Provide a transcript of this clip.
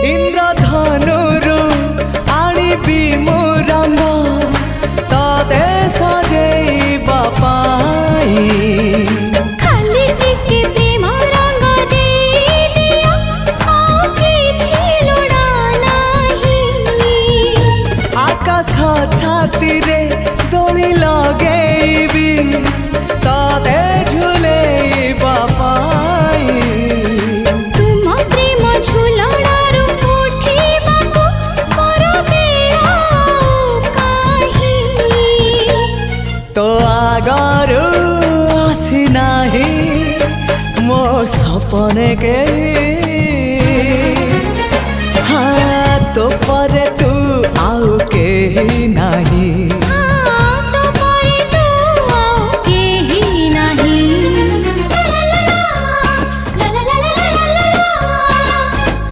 इंद्रधनुरु आनिबी मु रंग तते सजेइबा पाई खाली टिके प्रेम रंग दे दिया आ किछि लोड़ा नाही आकाश छाती रे दोली लगेइबी तते झुलेइबा पाई तुम प्रेम झुलणारू उठिबाकू मोर बेला काहि तो आगरू आसी नाही मो सपने के हाँ तो परे तू आउ के नाही।